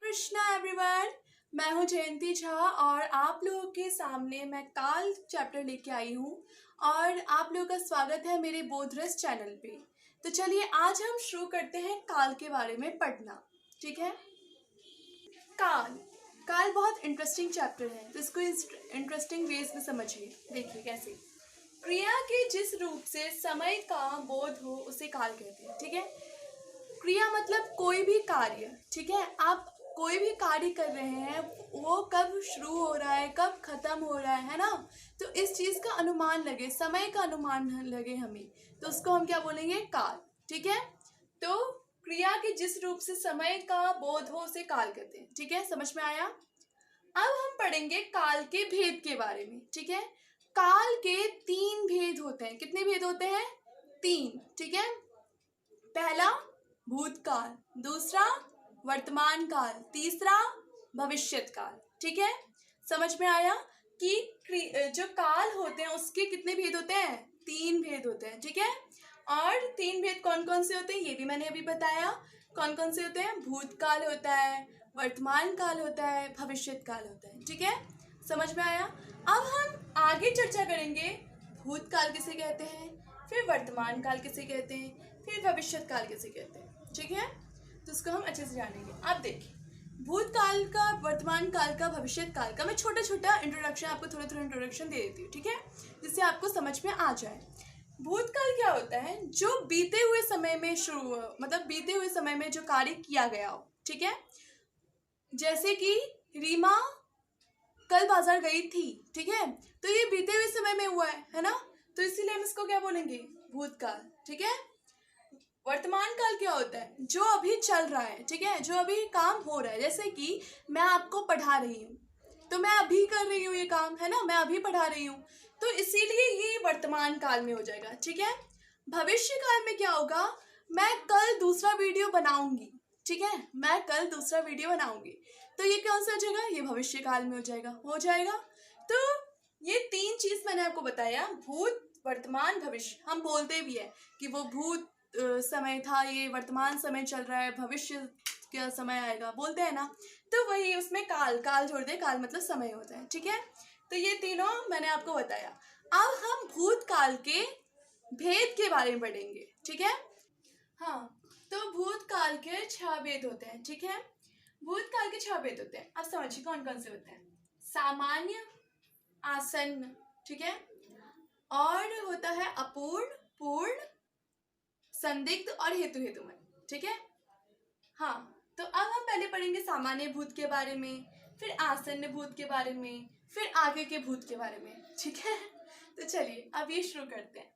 Krishna everyone. मैं हूं जयंती झा और आप लोगों के सामने मैं काल चैप्टर लेके आई हूं और आप लोगों का स्वागत है मेरे बोधरस चैनल पे। तो चलिए आज हम शुरू करते हैं काल के बारे में पढ़ना। ठीक है। काल काल बहुत इंटरेस्टिंग चैप्टर है, तो इसको इंटरेस्टिंग वेज में समझिए। देखिए कैसे। क्रिया के जिस रूप से समय का बोध हो उसे काल कहते हैं। ठीक है। क्रिया मतलब कोई भी कार्य। ठीक है। आप कोई भी कार्य कर रहे हैं, वो कब शुरू हो रहा है कब खत्म हो रहा है ना, तो इस चीज का अनुमान लगे, समय का अनुमान लगे हमें, तो उसको हम क्या बोलेंगे? काल। ठीक है। तो क्रिया के जिस रूप से समय का बोध हो उसे काल कहते हैं। ठीक है, समझ में आया? अब हम पढ़ेंगे काल के भेद के बारे में। ठीक है। काल के 3 भेद होते हैं। कितने भेद होते हैं? 3। ठीक है। पहला भूतकाल, दूसरा वर्तमान काल, तीसरा भविष्यत काल। ठीक है। समझ में आया कि जो काल होते हैं उसके कितने भेद होते हैं? 3 भेद होते हैं। ठीक है। और 3 भेद कौन कौन से होते हैं ये भी मैंने अभी बताया। कौन कौन से होते हैं? भूतकाल होता है, वर्तमान काल होता है, भविष्यत काल होता है। ठीक है, समझ में आया? अब हम आगे चर्चा करेंगे भूतकाल किसे कहते हैं, फिर वर्तमान काल किसे कहते हैं, फिर भविष्यत काल किसे कहते हैं। ठीक है, तो उसको हम अच्छे से जानेंगे। अब देखिए, भूतकाल का, वर्तमान काल का, भविष्यत काल का मैं छोटा छोटा इंट्रोडक्शन, आपको थोड़ा थोड़ा इंट्रोडक्शन दे देती हूँ। ठीक है, जिससे आपको समझ में आ जाए। भूतकाल क्या होता है? जो बीते हुए समय में शुरू, मतलब बीते हुए समय में जो कार्य किया गया हो। ठीक है, जैसे कि रीमा कल बाजार गई थी। ठीक है, तो ये बीते हुए समय में हुआ है ना, तो इसीलिए हम इसको क्या बोलेंगे? भूतकाल। ठीक है। वर्तमान काल क्या होता है? जो अभी चल रहा है। ठीक है, जो अभी काम हो रहा है। जैसे कि मैं आपको पढ़ा रही हूँ, तो मैं अभी कर रही हूँ ये काम, है ना, मैं अभी पढ़ा रही हूँ, तो इसीलिए ये वर्तमान काल में हो जाएगा। ठीक है। भविष्य काल में क्या होगा? मैं कल दूसरा वीडियो बनाऊंगी। ठीक है, मैं कल दूसरा वीडियो बनाऊंगी, तो ये कौन सा हो जाएगा? ये भविष्य काल में हो जाएगा। तो ये 3 चीज मैंने आपको बताया, भूत, वर्तमान, भविष्य। हम बोलते भी है कि वो भूत समय था, ये वर्तमान समय चल रहा है, भविष्य का समय आएगा, बोलते हैं ना, तो वही उसमें काल, काल जोड़ दे, काल मतलब समय होता है। ठीक है, तो ये तीनों मैंने आपको बताया। अब हम भूतकाल के भेद के बारे में पढ़ेंगे। ठीक है। हाँ, तो भूतकाल के 6 भेद होते हैं। ठीक है, भूतकाल के 6 भेद होते हैं। अब समझिए कौन कौन से होते हैं। सामान्य, आसन्न, ठीक है, और होता है अपूर्ण, पूर्ण, संदिग्ध और हेतु हेतुमय। ठीक है। हाँ, तो अब हम पहले पढ़ेंगे सामान्य भूत के बारे में, फिर आसन्न भूत के बारे में, फिर आगे के भूत के बारे में। ठीक है, तो चलिए अब ये शुरू करते हैं।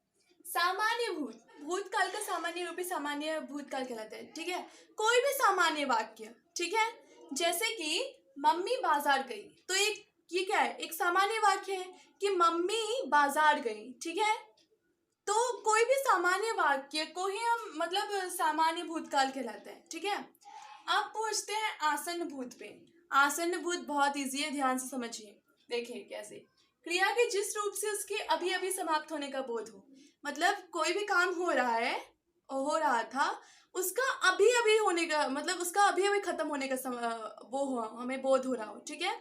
सामान्य भूत, भूतकाल का सामान्य रूप ही सामान्य भूतकाल कहलाता है। ठीक है, कोई भी सामान्य वाक्य। ठीक है, जैसे कि मम्मी बाजार गई, तो एक ये क्या है? एक सामान्य वाक्य है कि मम्मी बाजार गई। ठीक है, तो कोई भी सामान्य वाक्य को ही हम मतलब सामान्य भूतकाल कहलाता है। ठीक है। अब पूछते हैं आसन्न भूत पे। आसन्न भूत बहुत इजी है, ध्यान से समझिए। देखिए कैसे। क्रिया के जिस रूप से उसके अभी अभी समाप्त होने का बोध हो, मतलब कोई भी काम हो रहा था, उसका अभी अभी होने का, मतलब उसका अभी अभी खत्म होने का वो हुआ, हमें बोध हो रहा हो। ठीक है,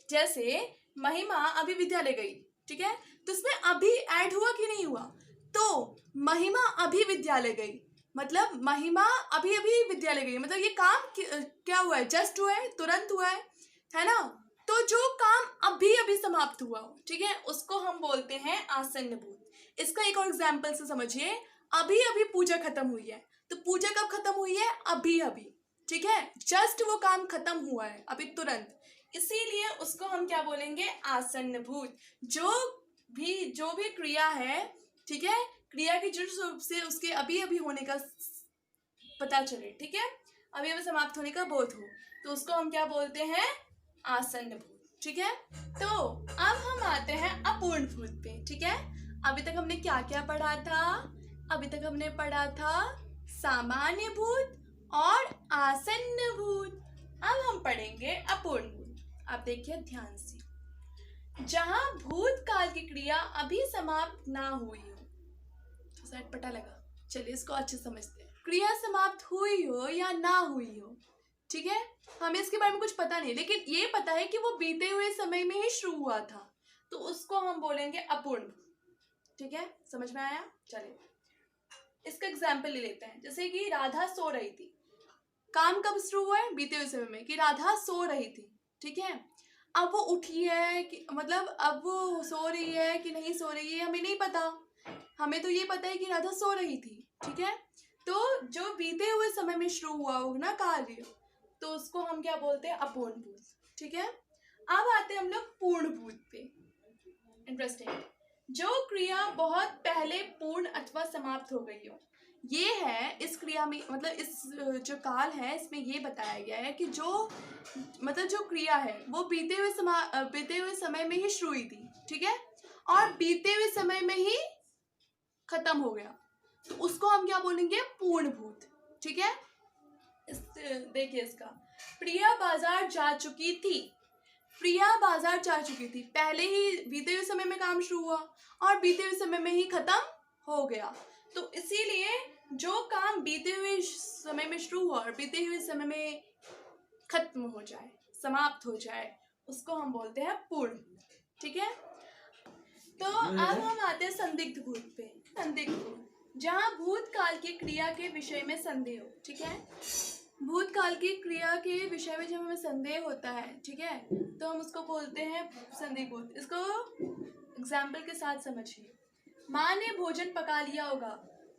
जैसे महिमा अभी विद्यालय गई। ठीक है, तो उसमें अभी ऐड हुआ कि नहीं हुआ? तो महिमा अभी विद्यालय गई, मतलब महिमा अभी अभी विद्यालय गई, मतलब ये काम क्या हुआ है? जस्ट हुआ है, तुरंत हुआ है ना। तो जो काम अभी अभी समाप्त हुआ हो, ठीक है, उसको हम बोलते हैं आसन्न भूत। इसका एक और एग्जाम्पल से समझिए। अभी अभी पूजा खत्म हुई है, तो पूजा कब खत्म हुई है? अभी अभी। ठीक है, जस्ट वो काम खत्म हुआ है, अभी तुरंत, इसीलिए उसको हम क्या बोलेंगे? आसन्न भूत। जो भी क्रिया है, ठीक है, क्रिया के जिस रूप से उसके अभी अभी होने का पता चले, ठीक है, अभी अभी समाप्त होने का बोध हो, तो उसको हम क्या बोलते हैं? आसन्न भूत। ठीक है, तो अब हम आते हैं अपूर्ण भूत पे। ठीक है, अभी तक हमने क्या क्या पढ़ा था? अभी तक हमने पढ़ा था सामान्य भूत और आसन्न भूत। अब हम पढ़ेंगे अपूर्ण भूत। अब देखिए ध्यान से। जहां भूतकाल की क्रिया अभी समाप्त ना हुई हो, तो शायद पता लगा, चलिए इसको अच्छे समझते हैं। क्रिया समाप्त हुई हो या ना हुई हो, ठीक है, हमें इसके बारे में कुछ पता नहीं, लेकिन ये पता है कि वो बीते हुए समय में ही शुरू हुआ था, तो उसको हम बोलेंगे अपूर्ण। ठीक है, समझ में आया? चलिए इसका एग्जाम्पल ले लेते हैं। जैसे कि राधा सो रही थी, काम कब शुरू हुआ है? बीते हुए समय में, कि राधा सो रही थी। ठीक है, अब वो उठी है कि मतलब अब वो सो रही है कि नहीं सो रही है हमें नहीं पता, हमें तो ये पता है कि राधा सो रही थी। ठीक है, तो जो बीते हुए समय में शुरू हुआ हो ना कार्य, तो उसको हम क्या बोलते हैं? अपूर्ण भूत। ठीक है, अब आते हैं हम लोग पूर्ण भूत पे। इंटरेस्टिंग, जो क्रिया बहुत पहले पूर्ण अथवा समाप्त हो गई हो, ये है इस क्रिया में, मतलब इस जो काल है इसमें ये बताया गया है कि जो मतलब जो क्रिया है वो बीते हुए समय में ही शुरू हुई थी। ठीक है, और बीते हुए समय में ही खत्म हो गया, तो उसको हम क्या बोलेंगे? पूर्ण भूत। ठीक है, देखिए इसका, प्रिया बाजार जा चुकी थी। प्रिया बाजार जा चुकी थी, पहले ही बीते हुए समय में काम शुरू हुआ और बीते हुए समय में ही खत्म हो गया, तो इसीलिए जो काम बीते हुए समय में शुरू हुआ और बीते हुए समय में खत्म हो जाए, समाप्त हो जाए, उसको हम बोलते हैं पूर्ण। ठीक है, तो अब हम आते हैं संदिग्ध भूत पे। संदिग्ध भूत, जहाँ भूतकाल की क्रिया के विषय में संदेह हो। ठीक है, भूतकाल की क्रिया के विषय में जब हमें संदेह होता है, ठीक है, तो हम उसको बोलते हैं संदिग्ध भूत। इसको एग्जाम्पल के साथ समझिए। माँ ने भोजन पका लिया होगा,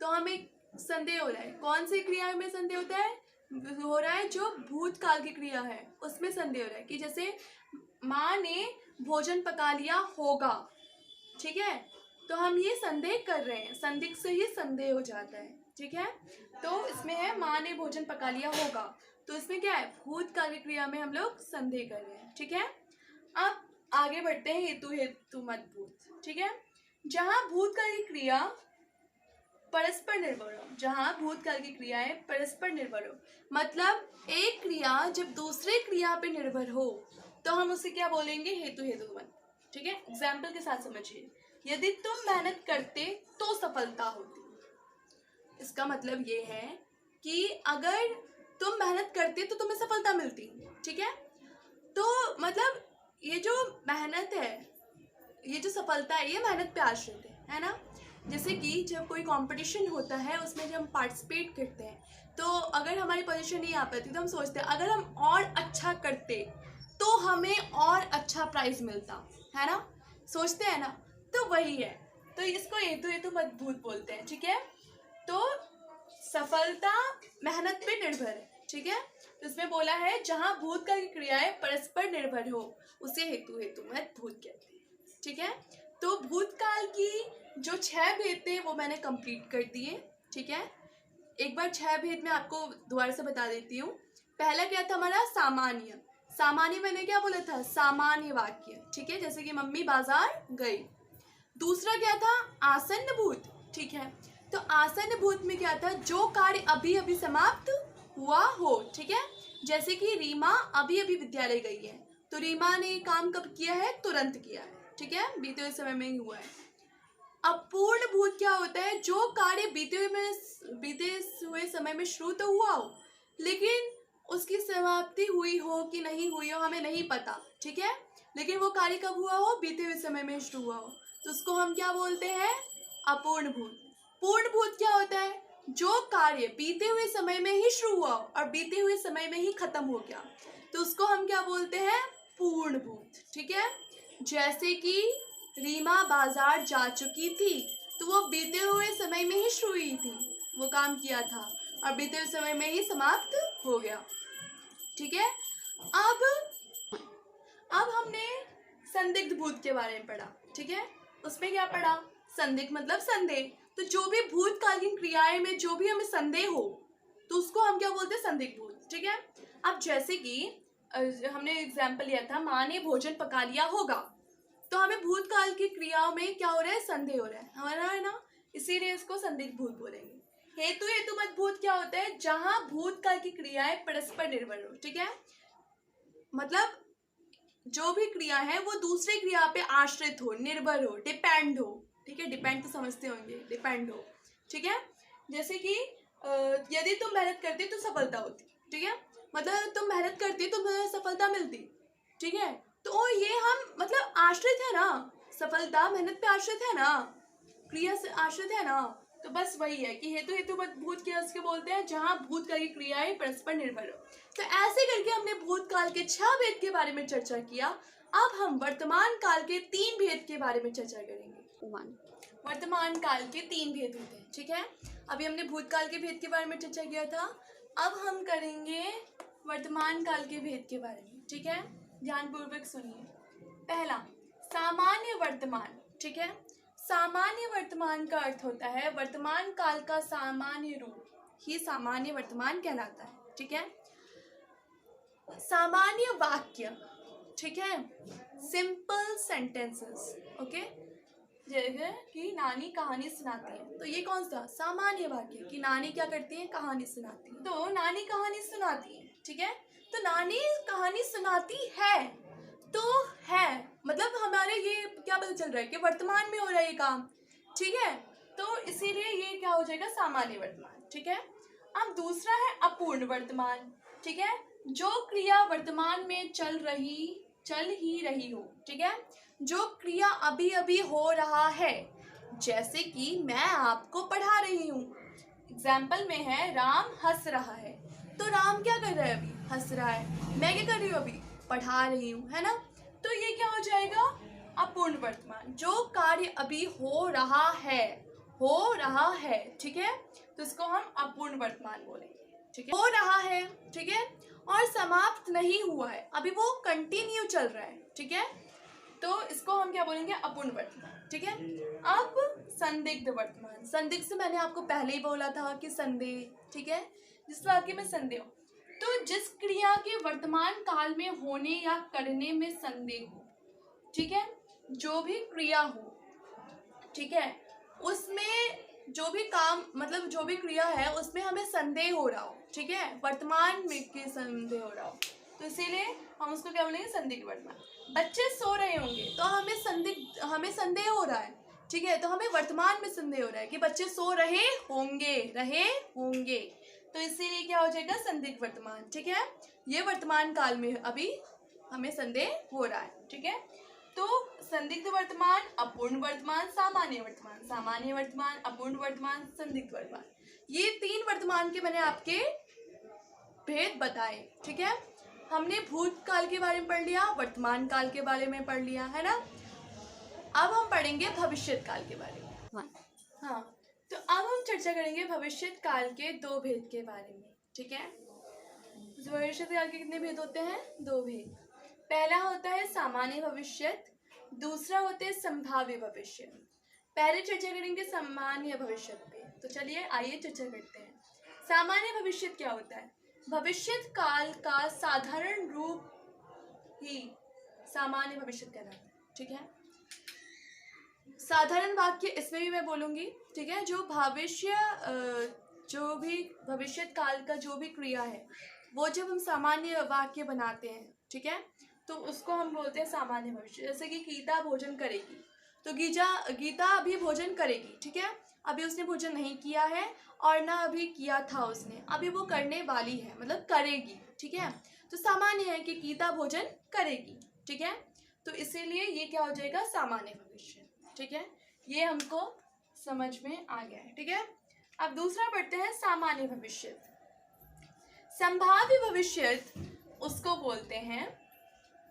तो हमें संदेह हो रहा है। कौन सी क्रिया में संदेह होता है? हो रहा है जो भूतकाल की क्रिया है उसमें संदेह हो रहा है, कि जैसे माँ ने भोजन पका लिया होगा। ठीक है, तो हम ये संदेह कर रहे हैं, संदिग्ध से ही संदेह हो जाता है। ठीक है, तो इसमें है माँ ने भोजन पका लिया होगा, तो इसमें क्या है? भूतकाल की क्रिया में हम लोग संदेह कर रहे हैं। ठीक है, अब आगे बढ़ते हैं हेतु हेतु मत भूत। ठीक है, जहाँ भूतकाल की क्रिया परस्पर निर्भर हो, जहाँ भूतकाल की क्रियाएं परस्पर निर्भर हो, मतलब एक क्रिया जब दूसरे क्रिया पे निर्भर हो, तो हम उसे क्या बोलेंगे? हेतु हेतु मत। ठीक है, एग्जाम्पल के साथ समझिए। यदि तुम मेहनत करते तो सफलता होती। इसका मतलब ये है कि अगर तुम मेहनत करते तो तुम्हें सफलता मिलती। ठीक है, तो मतलब ये जो मेहनत है, ये जो सफलता है, ये मेहनत पे आश्रित है ना? जैसे कि जब कोई कंपटीशन होता है उसमें जब हम पार्टिसिपेट करते हैं, तो अगर हमारी पोजीशन नहीं आ पाती तो हम सोचते हैं अगर हम और अच्छा करते तो हमें और अच्छा प्राइज मिलता, है ना? सोचते हैं ना? तो वही है, तो इसको हेतु हेतु मत भूत बोलते हैं। ठीक है, तो सफलता मेहनत पे निर्भर है। ठीक है, तो इसमें बोला है जहाँ भूतकाल की क्रियाएं परस्पर निर्भर हो, उसे हेतु हेतु मत भूत कहते हैं। ठीक है, तो भूतकाल की जो 6 भेद थे वो मैंने कंप्लीट कर दिए। ठीक है, एक बार 6 भेद मैं आपको दोबारा से बता देती हूँ। पहला क्या था हमारा? सामान्य। सामान्य मैंने क्या बोला था? सामान्य वाक्य। ठीक है, जैसे कि मम्मी बाजार गई। दूसरा क्या था? आसन्न भूत। ठीक है, तो आसन्न भूत में क्या था? जो कार्य अभी अभी समाप्त हुआ हो। ठीक है, जैसे कि रीमा अभी अभी विद्यालय गई है, तो रीमा ने काम कब किया है? तुरंत किया है। ठीक है, बीते हुए समय में ही हुआ है। अपूर्ण भूत क्या होता है? जो कार्य बीते हुए समय में शुरू तो हुआ हो, लेकिन उसकी समाप्ति हुई हो कि नहीं हुई हो हमें नहीं पता। ठीक है, लेकिन वो कार्य कब हुआ हो? बीते हुए समय में शुरू हुआ हो, तो उसको हम क्या बोलते हैं? अपूर्ण भूत। पूर्ण भूत क्या होता है? जो कार्य बीते हुए समय में ही शुरू हुआ हो और बीते हुए समय में ही खत्म हो गया, तो उसको हम क्या बोलते हैं? पूर्ण भूत। ठीक है, जैसे कि रीमा बाजार जा चुकी थी, तो वो बीते हुए समय में ही शुरू हुई थी, वो काम किया था और बीते हुए समय में ही समाप्त हो गया। ठीक है, अब हमने संदिग्ध भूत के बारे में पढ़ा। ठीक है, उसमें क्या पढ़ा? संदिग्ध मतलब संदेह, तो जो भी भूतकालीन क्रियाएं में जो भी हमें संदेह हो, तो उसको हम क्या बोलते हैं? संदिग्ध भूत। ठीक है, अब जैसे कि हमने एग्जाम्पल लिया था, माँ ने भोजन पका लिया होगा, तो हमें भूतकाल की क्रियाओं में क्या हो रहा है? संदेह हो रहा है हमारा, है ना? इसीलिए इसको संदिग्ध भूत बोलेंगे। हेतु हेतु मत भूत क्या होता है? जहां भूतकाल की क्रियाएं परस्पर निर्भर हो। ठीक है, मतलब जो भी क्रिया है वो दूसरे क्रिया पे आश्रित हो, निर्भर हो, डिपेंड हो। ठीक है, डिपेंड तो समझते होंगे, डिपेंड हो। ठीक है, जैसे कि यदि तुम मेहनत करते तो सफलता होती। ठीक है, मतलब तुम मेहनत करती तो तुम्हें सफलता मिलती, ठीक है। तो ये हम मतलब आश्रित है ना, सफलता मेहनत पे आश्रित है ना, क्रिया से आश्रित है ना। तो बस वही है कि हेतु हेतु भूत क्रिया उसके बोलते हैं जहाँ भूत काल की क्रियाएं परस्पर निर्भर हो। तो ऐसे करके हमने भूतकाल के 6 भेद के बारे में चर्चा किया। अब हम वर्तमान काल के 3 भेद के बारे में चर्चा करेंगे। वर्तमान काल के 3 भेद होते हैं, ठीक है। अभी हमने भूतकाल के भेद के बारे में चर्चा किया था, अब हम करेंगे वर्तमान काल के भेद के बारे में, ठीक है। ध्यानपूर्वक सुनिए। पहला, सामान्य वर्तमान, ठीक है। सामान्य वर्तमान का अर्थ होता है वर्तमान काल का सामान्य रूप ही सामान्य वर्तमान कहलाता है, ठीक है। सामान्य वाक्य, ठीक है, सिंपल सेंटेंसेस, ओके। जैसे कि नानी कहानी सुनाती है, तो ये कौन सा सामान्य वाक्य कि नानी क्या करती है, कहानी सुनाती है। तो नानी कहानी सुनाती है, ठीक है। तो नानी कहानी सुनाती है, तो है मतलब हमारे ये क्या पता चल रहा है कि वर्तमान में हो रहा है ये काम, ठीक है। तो इसीलिए ये क्या हो जाएगा, सामान्य वर्तमान, ठीक है। अब दूसरा है अपूर्ण वर्तमान, ठीक है। जो क्रिया वर्तमान में चल ही रही हो, ठीक है। जो क्रिया अभी अभी हो रहा है, जैसे कि मैं आपको पढ़ा रही हूँ। एग्जाम्पल में है राम हंस रहा है, तो राम क्या कर रहा है, अभी हंस रहा है। मैं क्या कर रही हूँ, अभी पढ़ा रही हूँ, है ना। तो ये क्या हो जाएगा, अपूर्ण वर्तमान। जो कार्य अभी हो रहा है, ठीक है। तो इसको हम अपूर्ण वर्तमान बोलेंगे, ठीक है। हो रहा है, ठीक है, और समाप्त नहीं हुआ है, अभी वो कंटिन्यू चल रहा है, ठीक है। तो इसको हम क्या बोलेंगे, अपूर्ण वर्तमान, ठीक है। अब संदिग्ध वर्तमान। संदिग्ध से मैंने आपको पहले ही बोला था कि संदेह, ठीक है, जिस वाक्य में संदेह हो। तो जिस क्रिया के वर्तमान काल में होने या करने में संदेह हो, ठीक है, जो भी क्रिया हो, ठीक है, उसमें जो भी काम मतलब जो भी क्रिया है उसमें हमें संदेह हो रहा हो, ठीक है, वर्तमान में के संदेह हो रहा हो, तो इसीलिए हम उसको क्या बोलेंगे, संदिग्ध वर्तमान। बच्चे सो रहे होंगे तो हमें संदेह हो रहा है, ठीक है। तो हमें वर्तमान में संदेह हो रहा है कि बच्चे सो रहे होंगे, तो इसीलिए क्या हो जाएगा, संदिग्ध वर्तमान, ठीक है। ये वर्तमान काल में अभी हमें संदेह हो रहा है, ठीक है। तो संदिग्ध वर्तमान, अपूर्ण वर्तमान, सामान्य वर्तमान, सामान्य वर्तमान, अपूर्ण वर्तमान, संदिग्ध वर्तमान, ये 3 वर्तमान के मैंने आपके भेद बताए, ठीक है। हमने भूतकाल के बारे में पढ़ लिया, वर्तमान काल के बारे में पढ़ लिया, है ना। अब हम पढ़ेंगे भविष्यत काल के बारे में। हाँ, तो अब हम चर्चा करेंगे भविष्यत काल के 2 भेद के बारे में, ठीक है। भविष्यत काल के कितने भेद होते हैं, 2 भेद। पहला होता है सामान्य भविष्यत, दूसरा होता है संभाव्य भविष्य। पहले चर्चा करेंगे सामान्य भविष्यत पे, तो चलिए आइए चर्चा करते हैं। सामान्य भविष्यत क्या होता है, भविष्यत काल का साधारण रूप ही सामान्य भविष्यत कहलाता है, ठीक है। साधारण वाक्य इसमें भी मैं बोलूँगी, ठीक है। जो भी भविष्यत काल का जो भी क्रिया है वो जब हम सामान्य वाक्य बनाते हैं, ठीक है, तो उसको हम बोलते हैं सामान्य भविष्य। जैसे कि गीता भोजन करेगी, तो गीता अभी भोजन करेगी, ठीक है। अभी उसने भोजन नहीं किया है और ना अभी किया था उसने, अभी वो करने वाली है, मतलब करेगी, ठीक है। तो सामान्य है कि गीता भोजन करेगी, ठीक है। तो इसीलिए ये क्या हो जाएगा, सामान्य भविष्य, ठीक है। ये हमको समझ में आ गया है, ठीक है। अब दूसरा पढ़ते हैं सामान्य भविष्य। संभाव्य भविष्यत उसको बोलते हैं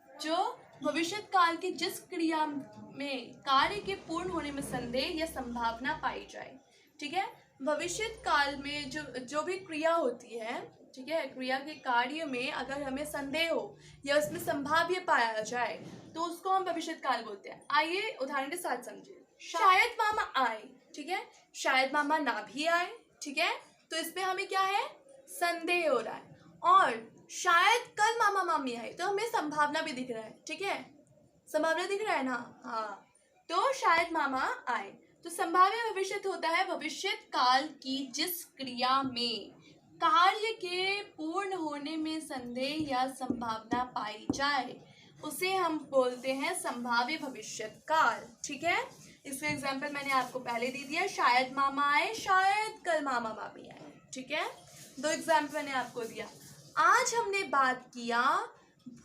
जो भविष्यत काल की जिस क्रिया में कार्य के पूर्ण होने में संदेह या संभावना पाई जाए, ठीक है। भविष्यत काल में जो भी क्रिया होती है, ठीक है, क्रिया के कार्य में अगर हमें संदेह हो या उसमें संभाव्य पाया जाए तो उसको हम भविष्यत काल बोलते हैं। आइए उदाहरण के साथ समझिए। शायद मामा आए, ठीक है, शायद मामा ना भी आए, ठीक है, तो इसमें हमें क्या है, संदेह हो रहा है। और शायद कल मामा मामी आए, तो हमें संभावना भी दिख रहा है, ठीक है, संभावना दिख रहा है ना, हाँ। तो शायद मामा आए, तो संभाव्य भविष्यत होता है भविष्यत काल की जिस क्रिया में कार्य के पूर्ण होने में संदेह या संभावना पाई जाए, उसे हम बोलते हैं संभाव्य भविष्यत काल, ठीक है। इसका एग्जाम्पल मैंने आपको पहले दे दिया, शायद मामा आए, शायद कल मामा मामी आए, ठीक है। 2 एग्जाम्पल मैंने आपको दिया। आज हमने बात किया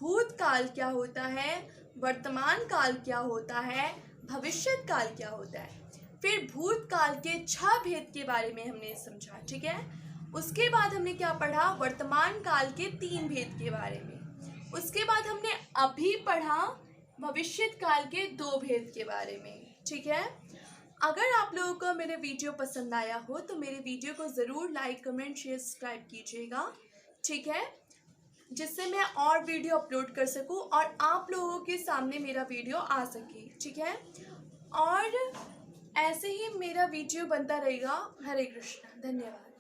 भूतकाल क्या होता है, वर्तमान काल क्या होता है, भविष्य काल क्या होता है। फिर भूतकाल के 6 भेद के बारे में हमने समझा, ठीक है। उसके बाद हमने क्या पढ़ा, वर्तमान काल के 3 भेद के बारे में। उसके बाद हमने अभी पढ़ा भविष्य काल के 2 भेद के बारे में, ठीक है। अगर आप लोगों को मेरे वीडियो पसंद आया हो तो मेरे वीडियो को ज़रूर लाइक, कमेंट, शेयर, सब्सक्राइब कीजिएगा, ठीक है, जिससे मैं और वीडियो अपलोड कर सकूं और आप लोगों के सामने मेरा वीडियो आ सके, ठीक है। और ऐसे ही मेरा वीडियो बनता रहेगा। हरे कृष्णा, धन्यवाद।